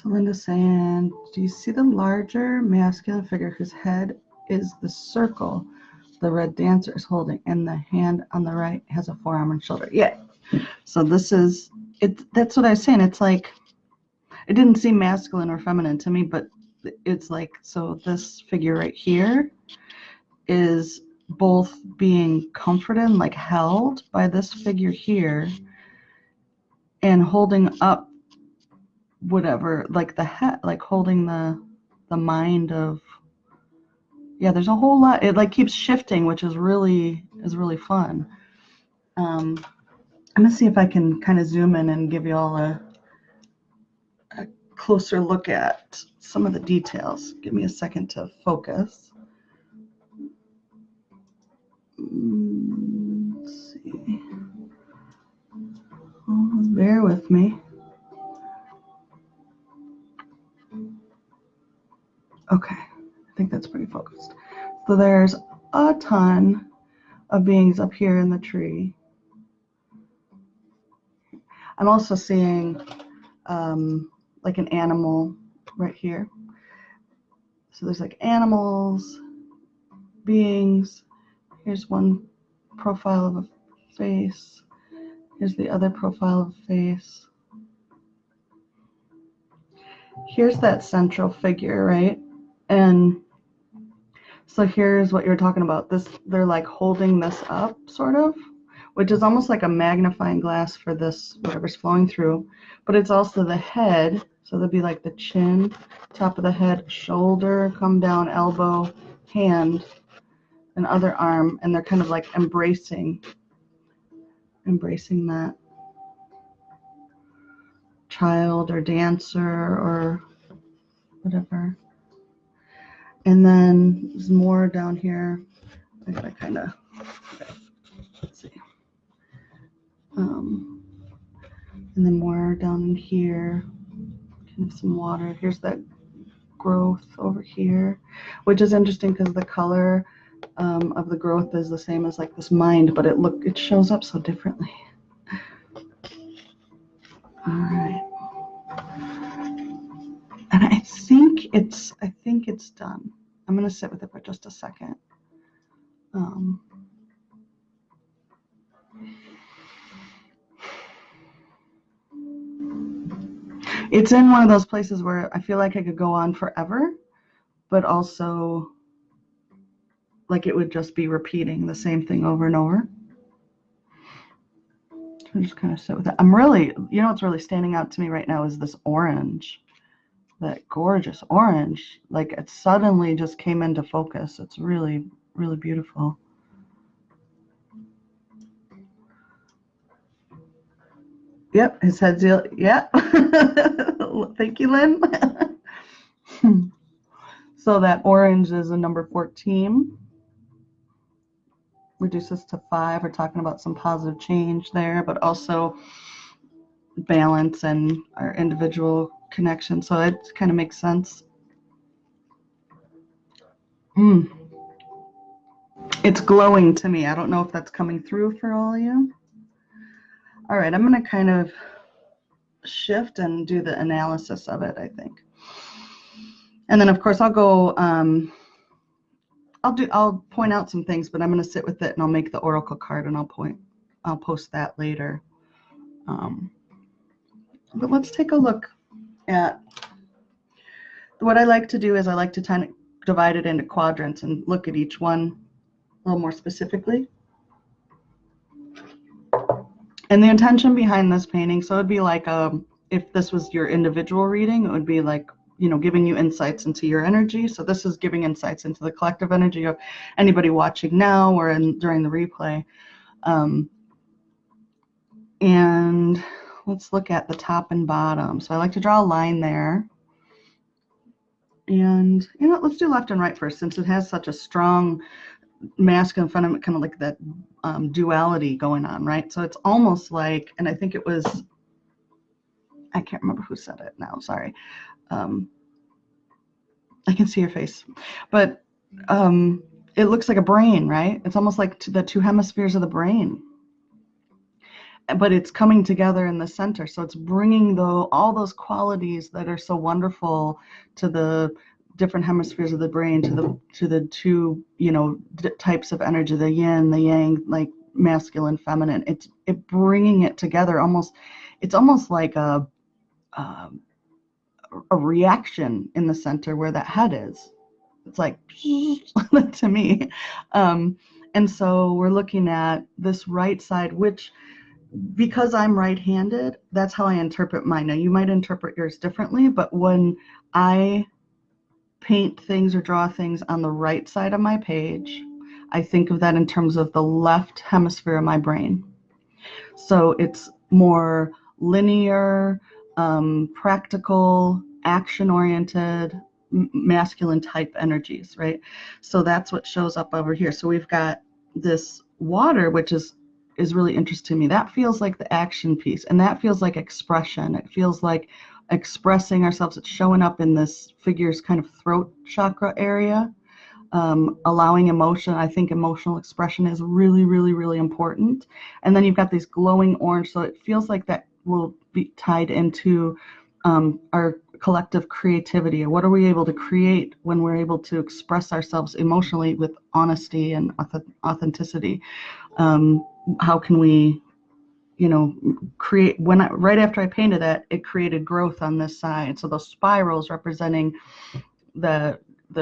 So Linda's saying, do you see the larger masculine figure whose head is the circle the red dancer is holding, and the hand on the right has a forearm and shoulder? Yeah. So this is it. That's what I was saying. It's like it didn't seem masculine or feminine to me, but it's like, so this figure right here is both being comforted, like held by this figure here, and holding up whatever, like the head, like holding the mind of, yeah, there's a whole lot. It like keeps shifting, which is really fun. I'm gonna see if I can kind of zoom in and give you all a closer look at some of the details. Give me a second to focus. Let's see. Oh, bear with me. Okay, I think that's pretty focused. So there's a ton of beings up here in the tree. I'm also seeing like an animal right here. So there's like animals, beings. Here's one profile of a face. Here's the other profile of a face. Here's that central figure, right? And so here's what you're talking about. This, they're like holding this up, sort of, which is almost like a magnifying glass for this, whatever's flowing through. But it's also the head. So there'd be like the chin, top of the head, shoulder, come down, elbow, hand, and other arm. And they're kind of like embracing that child or dancer or whatever. And then there's more down here. I gotta kind of, let's see. And then more down here, kind of some water. Here's that growth over here, which is interesting because the color of the growth is the same as like this mind, but it shows up so differently. All right. And I think it's done. I'm gonna sit with it for just a second. It's in one of those places where I feel like I could go on forever, but also like it would just be repeating the same thing over and over. So I'm just kind of sit with it. I'm really, what's really standing out to me right now is this orange, that gorgeous orange. Like it suddenly just came into focus. It's really, really beautiful. Yep, his head's, yeah. Thank you, Lynn. So that orange is a number 14. Reduces to 5. We're talking about some positive change there, but also balance and our individual connection. So it kind of makes sense. It's glowing to me. I don't know if that's coming through for all of you. All right, I'm going to kind of shift and do the analysis of it, I think. And then, of course, I'll go, I'll point out some things, but I'm going to sit with it and I'll make the oracle card and I'll post that later. But let's take a look at what I like to do is I like to kind of divide it into quadrants and look at each one a little more specifically. And the intention behind this painting, so it'd be like if this was your individual reading, it would be like, giving you insights into your energy. So this is giving insights into the collective energy of anybody watching now or during the replay. And let's look at the top and bottom. So I like to draw a line there. And, let's do left and right first, since it has such a strong masculine feminine, kind of like that duality going on, right? So it's almost like, and I think it was, I can't remember who said it now, sorry. I can see your face, but it looks like a brain, right? It's almost like the two hemispheres of the brain. but it's coming together in the center. So it's bringing all those qualities that are so wonderful to the different hemispheres of the brain, to the two, types of energy, the yin, the yang, like masculine, feminine. It's bringing it together. It's almost like a reaction in the center where that head is. It's like to me. And so we're looking at this right side, which, because I'm right-handed, that's how I interpret mine. Now, you might interpret yours differently, but when I paint things or draw things on the right side of my page, I think of that in terms of the left hemisphere of my brain. So it's more linear, practical, action-oriented, masculine type energies, right? So that's what shows up over here. So we've got this water, which is really interesting to me. That feels like the action piece, and that feels like expression. It feels like expressing ourselves. It's showing up in this figure's kind of throat chakra area, allowing emotion. I think emotional expression is really, really, really important. And then you've got these glowing orange, so it feels like that will be tied into our collective creativity. What are we able to create when we're able to express ourselves emotionally with honesty and authenticity? How can we, create? Right after I painted it created growth on this side. So those spirals representing the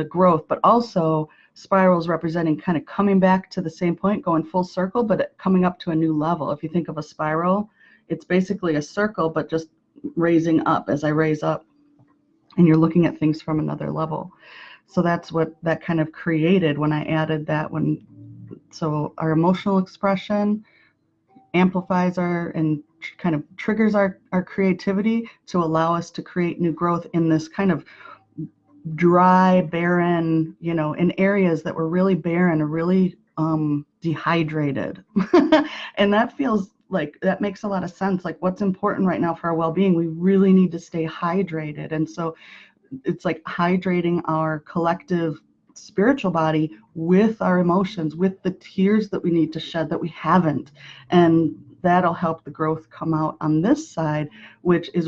growth, but also spirals representing kind of coming back to the same point, going full circle, but coming up to a new level. If you think of a spiral, it's basically a circle, but just raising up as I raise up, and you're looking at things from another level. So that's what that kind of created when I added that one. So our emotional expression amplifies and kind of triggers our creativity to allow us to create new growth in this kind of dry, barren, in areas that were really barren or really dehydrated. And that feels like that makes a lot of sense. Like, what's important right now for our well-being? We really need to stay hydrated. And so it's like hydrating our collective spiritual body with our emotions, with the tears that we need to shed that we haven't. And that'll help the growth come out on this side, which is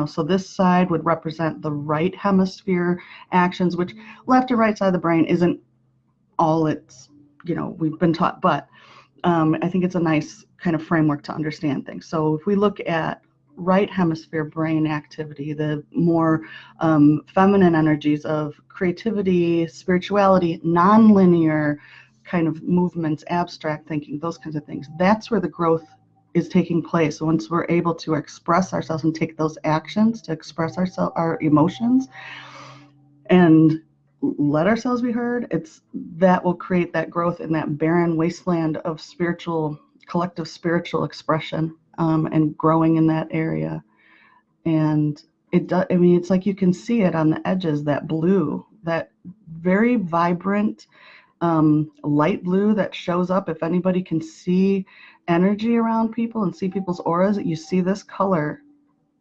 so this side would represent the right hemisphere actions, which left and right side of the brain isn't all it's, we've been taught, but I think it's a nice kind of framework to understand things. So if we look at right hemisphere brain activity, the more feminine energies of creativity, spirituality, non-linear kind of movements, abstract thinking, those kinds of things, that's where the growth is taking place. So once we're able to express ourselves and take those actions to express our emotions and let ourselves be heard, that will create that growth in that barren wasteland of collective spiritual expression, and growing in that area. And it's like you can see it on the edges, that blue, that very vibrant light blue that shows up. If anybody can see energy around people and see people's auras, you see this color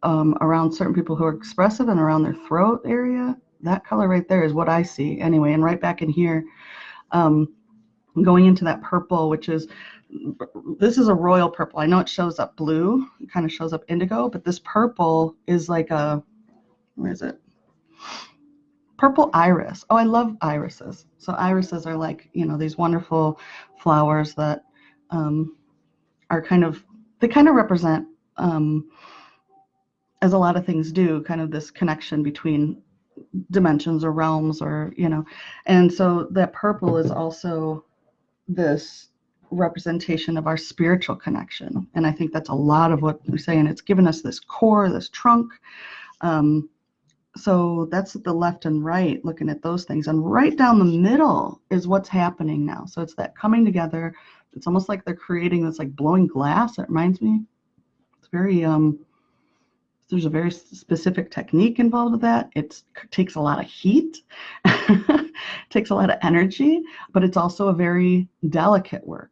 around certain people who are expressive and around their throat area. That color right there is what I see anyway. And right back in here, going into that purple, this is a royal purple. I know it shows up blue, it kind of shows up indigo, but this purple is like where is it? Purple iris. Oh, I love irises. So irises are like, these wonderful flowers that are they kind of represent, as a lot of things do, kind of this connection between dimensions or realms, or, and so that purple is also this representation of our spiritual connection. And I think that's a lot of what we're saying. It's given us this core, this trunk. So that's the left and right, looking at those things. And right down the middle is what's happening now. So it's that coming together. It's almost like they're creating this like blowing glass. It reminds me. It's very, there's a very specific technique involved with that. It takes a lot of heat, takes a lot of energy, but it's also a very delicate work.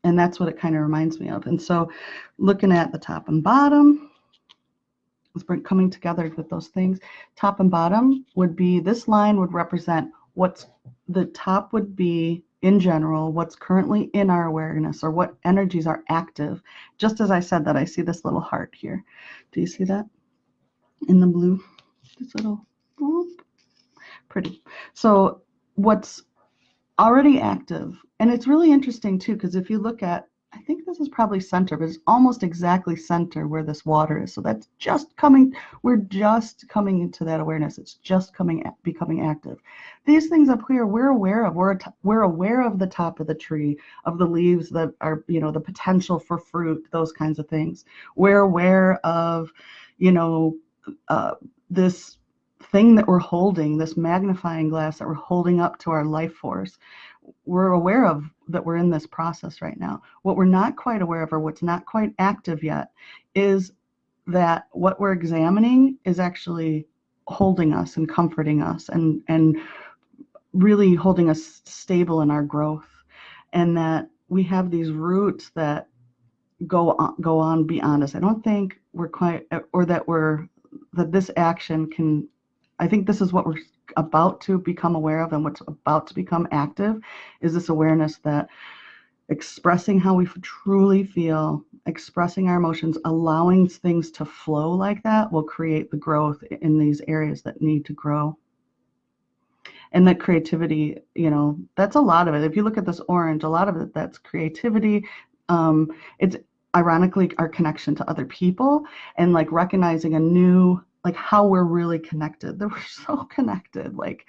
And that's what it kind of reminds me of. And so looking at the top and bottom, coming together with those things. Top and bottom would be, this line would represent the top would be in general, what's currently in our awareness, or what energies are active. Just as I said that, I see this little heart here. Do you see that in the blue? This little, oh, pretty. So what's already active, and it's really interesting too, because if you look at, I think this is probably center, but it's almost exactly center where this water is. So that's just coming, we're just coming into that awareness. It's just becoming active. These things up here, we're aware of. We're aware of the top of the tree, of the leaves that are, the potential for fruit, those kinds of things. We're aware of, this thing that we're holding, this magnifying glass that we're holding up to our life force. We're aware of that we're in this process right now. What we're not quite aware of, or what's not quite active yet, is that what we're examining is actually holding us and comforting us, and really holding us stable in our growth, and that we have these roots that go on beyond us. I don't think we're quite, or that this action can, I think this is what we're about to become aware of, and what's about to become active is this awareness that expressing how we truly feel, expressing our emotions, allowing things to flow like that will create the growth in these areas that need to grow. And that creativity, that's a lot of it. If you look at this orange, a lot of it, that's creativity. It's ironically our connection to other people, and like recognizing a new, like how we're really connected, that we're so connected. Like,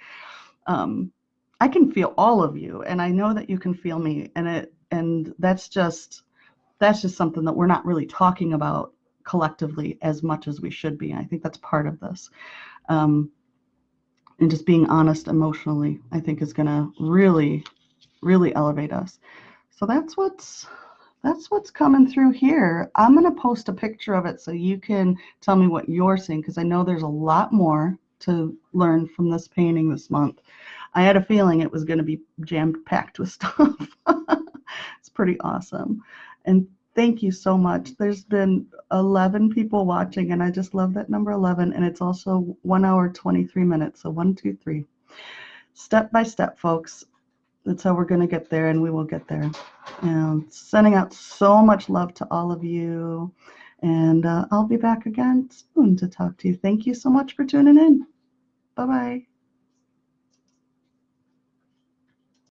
I can feel all of you, and I know that you can feel me, and that's just something that we're not really talking about collectively as much as we should be. And I think that's part of this. And just being honest emotionally, I think, is going to really, really elevate us. So that's what's coming through here. I'm going to post a picture of it so you can tell me what you're seeing, because I know there's a lot more to learn from this painting this month. I had a feeling it was going to be jam-packed with stuff. It's pretty awesome. And thank you so much. There's been 11 people watching, and I just love that number 11. And it's also 1 hour, 23 minutes. So 1, 2, 3. Step by step, folks. That's how we're going to get there, and we will get there. And sending out so much love to all of you. And I'll be back again soon to talk to you. Thank you so much for tuning in. Bye-bye.